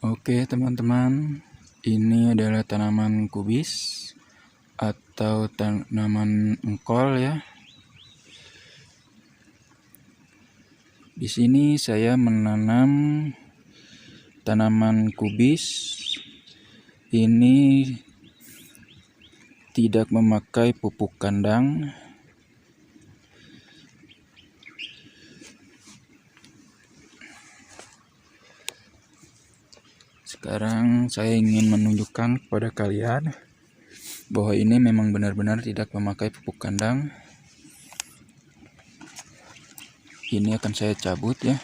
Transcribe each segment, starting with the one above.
Oke teman-teman, ini adalah tanaman kubis atau tanaman engkol ya. Di sini saya menanam tanaman kubis. Ini tidak memakai pupuk kandang. Sekarang saya ingin menunjukkan kepada kalian bahwa ini memang benar-benar tidak memakai pupuk kandang. Ini akan saya cabut ya.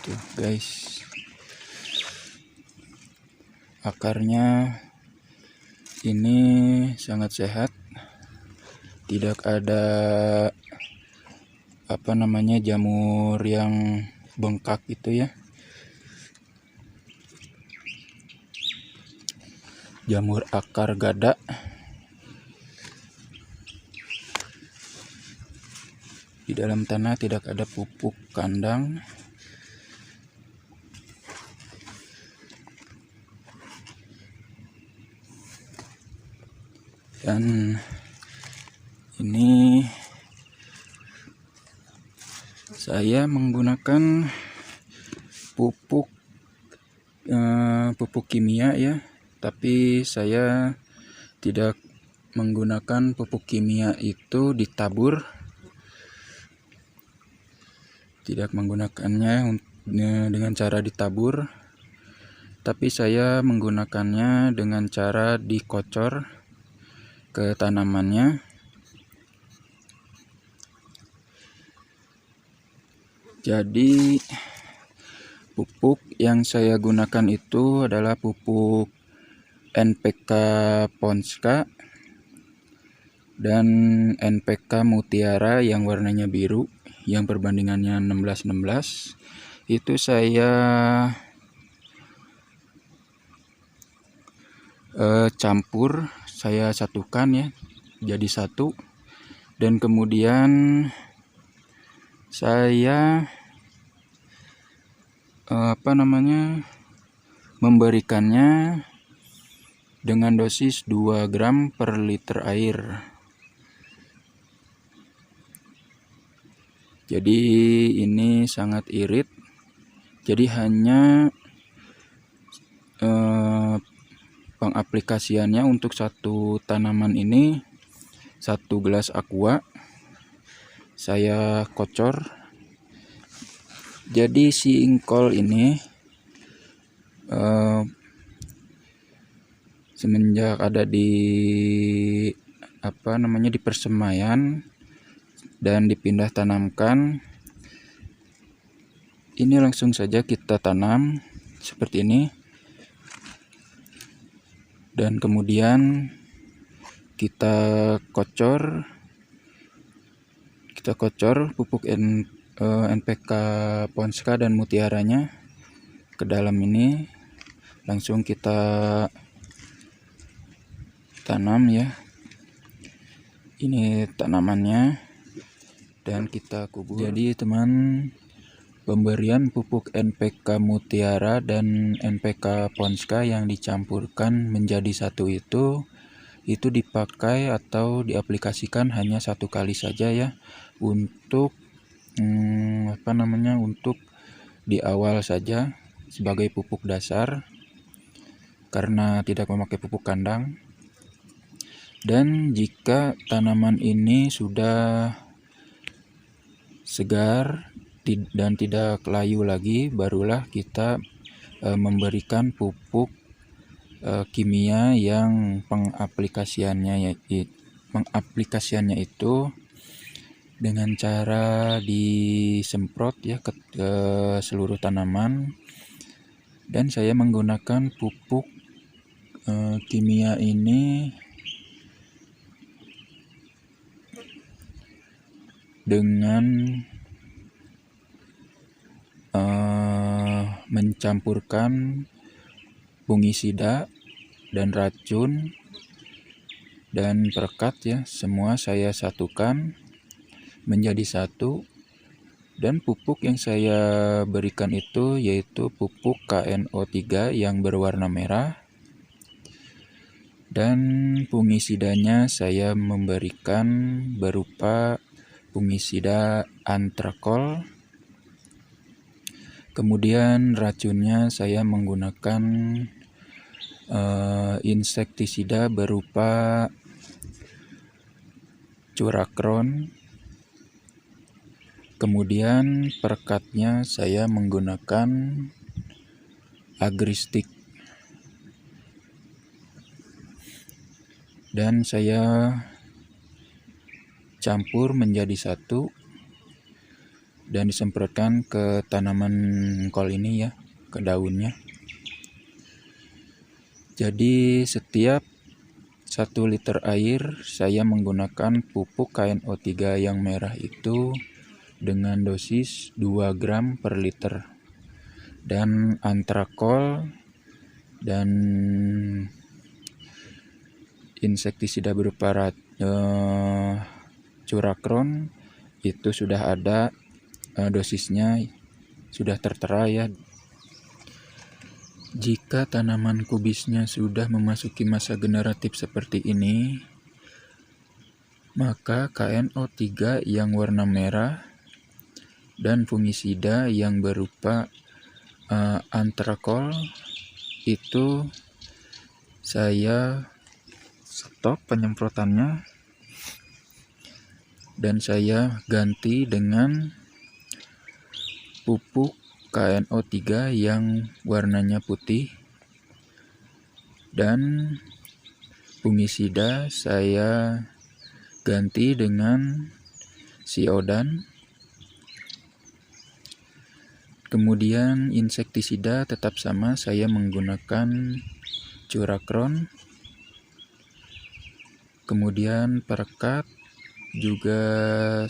Tuh guys, akarnya ini sangat sehat, tidak ada jamur yang bengkak gitu ya, jamur akar gada. Di dalam tanah tidak ada pupuk kandang. Dan ini saya menggunakan pupuk kimia ya, tapi saya tidak menggunakan pupuk kimia itu ditabur, tidak menggunakannya dengan cara ditabur, tapi saya menggunakannya dengan cara dikocor ke tanamannya. Jadi pupuk yang saya gunakan itu adalah pupuk NPK Ponska dan NPK Mutiara yang warnanya biru, yang perbandingannya 16-16. Itu saya campur, saya satukan ya jadi satu, dan kemudian saya memberikannya dengan dosis 2 gram per liter air. Jadi ini sangat irit, jadi hanya pengaplikasiannya untuk satu tanaman ini 1 gelas aqua saya kocor. Jadi si engkol ini semenjak ada di di persemaian dan dipindah tanamkan, ini langsung saja kita tanam seperti ini, dan kemudian kita kocor pupuk NPK Ponska dan Mutiaranya ke dalam ini. Langsung kita tanam ya. Ini tanamannya dan kita kubur. Jadi teman, pemberian pupuk NPK Mutiara dan NPK Ponska yang dicampurkan menjadi satu itu dipakai atau diaplikasikan hanya 1 kali saja ya, untuk untuk di awal saja sebagai pupuk dasar, karena tidak memakai pupuk kandang. Dan jika tanaman ini sudah segar dan tidak layu lagi, barulah kita memberikan pupuk kimia yang pengaplikasiannya itu dengan cara disemprot ya ke seluruh tanaman. Dan saya menggunakan pupuk kimia ini dengan mencampurkan fungisida dan racun dan perekat ya, semua saya satukan menjadi satu. Dan pupuk yang saya berikan itu yaitu pupuk KNO3 yang berwarna merah. Dan fungisidanya saya memberikan berupa fungisida antrakol. Kemudian racunnya saya menggunakan insektisida berupa curakron. Kemudian perekatnya saya menggunakan agristik. Dan saya campur menjadi satu dan disemprotkan ke tanaman kol ini ya, ke daunnya. Jadi setiap 1 liter air saya menggunakan pupuk KNO3 yang merah itu dengan dosis 2 gram per liter. Dan antrakol dan insektisida berupa curakron itu sudah ada dosisnya, sudah tertera ya. Jika tanaman kubisnya sudah memasuki masa generatif seperti ini, maka KNO3 yang warna merah dan fungisida yang berupa antrakol itu saya stop penyemprotannya dan saya ganti dengan pupuk KNO3 yang warnanya putih, dan fungisida saya ganti dengan siodan. Kemudian insektisida tetap sama, saya menggunakan curakron. Kemudian perekat juga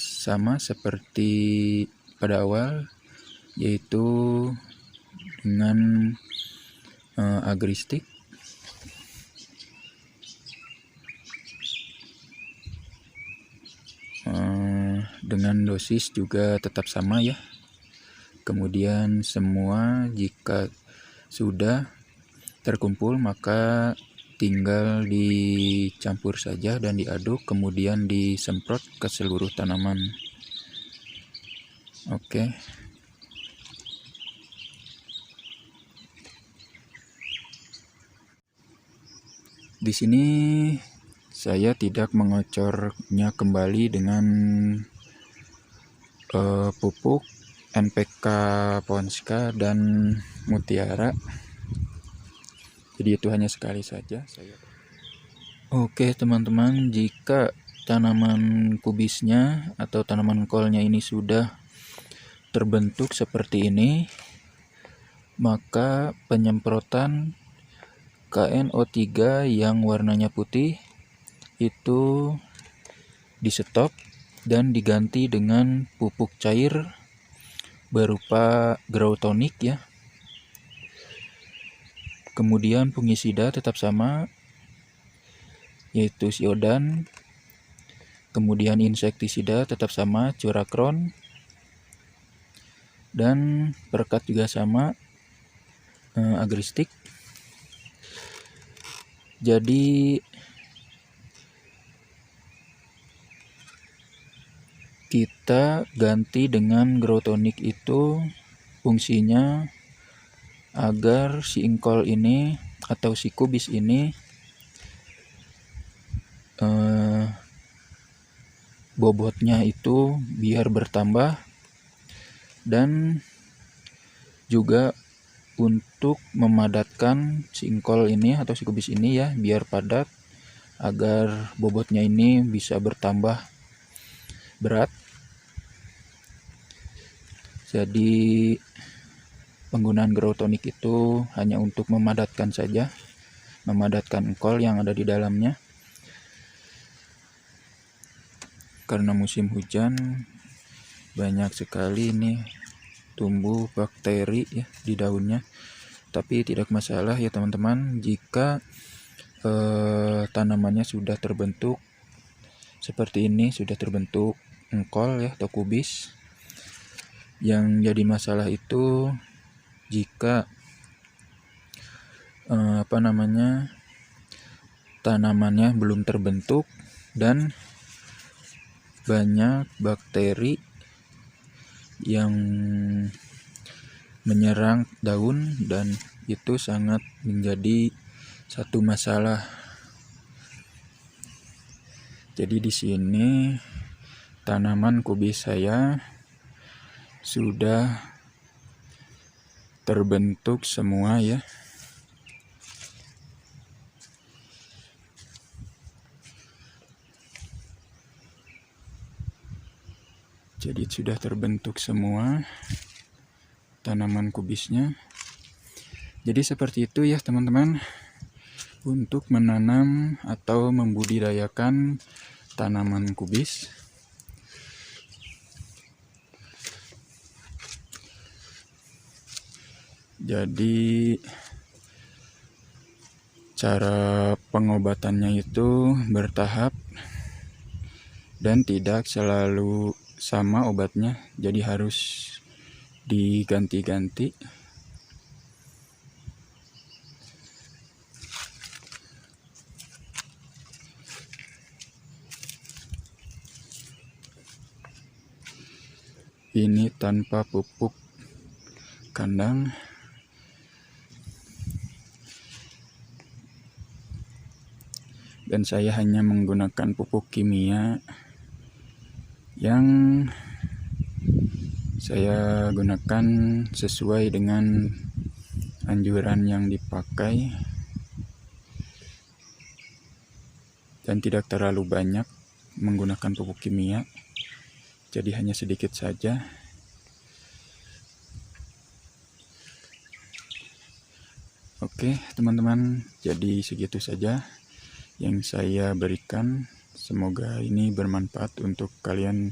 sama seperti pada awal, yaitu dengan agristik. Dengan dosis juga tetap sama ya. Kemudian semua jika sudah terkumpul maka tinggal dicampur saja dan diaduk, kemudian disemprot ke seluruh tanaman. Oke. Di sini saya tidak mengocornya kembali dengan pupuk NPK Ponska dan Mutiara. Jadi itu hanya sekali saja saya. Oke teman-teman, jika tanaman kubisnya atau tanaman kolnya ini sudah terbentuk seperti ini, maka penyemprotan KNO3 yang warnanya putih itu di stop dan diganti dengan pupuk cair berupa grow tonic ya. Kemudian fungisida tetap sama, yaitu siodan. Kemudian insektisida tetap sama, curakron. Dan perekat juga sama, agristik. Jadi kita ganti dengan grow tonic itu fungsinya agar si engkol ini atau si kubis ini bobotnya itu biar bertambah, dan juga untuk memadatkan si engkol ini atau si kubis ini ya, biar padat agar bobotnya ini bisa bertambah berat. Jadi penggunaan grow tonic itu hanya untuk memadatkan saja, memadatkan engkol yang ada di dalamnya. Karena musim hujan banyak sekali ini tumbuh bakteri ya di daunnya. Tapi tidak masalah ya teman-teman, jika tanamannya sudah terbentuk seperti ini, sudah terbentuk engkol ya atau kubis. Yang jadi masalah itu jika tanamannya belum terbentuk dan banyak bakteri yang menyerang daun, dan itu sangat menjadi satu masalah. Jadi di sini tanaman kubis saya sudah terbentuk semua ya. Jadi sudah terbentuk semua tanaman kubisnya. Jadi seperti itu ya teman-teman, untuk menanam atau membudidayakan tanaman kubis. Jadi cara pengobatannya itu bertahap dan tidak selalu sama obatnya, jadi harus diganti-ganti. Ini tanpa pupuk kandang. Dan saya hanya menggunakan pupuk kimia yang saya gunakan sesuai dengan anjuran yang dipakai, dan tidak terlalu banyak menggunakan pupuk kimia, jadi hanya sedikit saja. Oke teman-teman, jadi segitu saja yang saya berikan. Semoga ini bermanfaat untuk kalian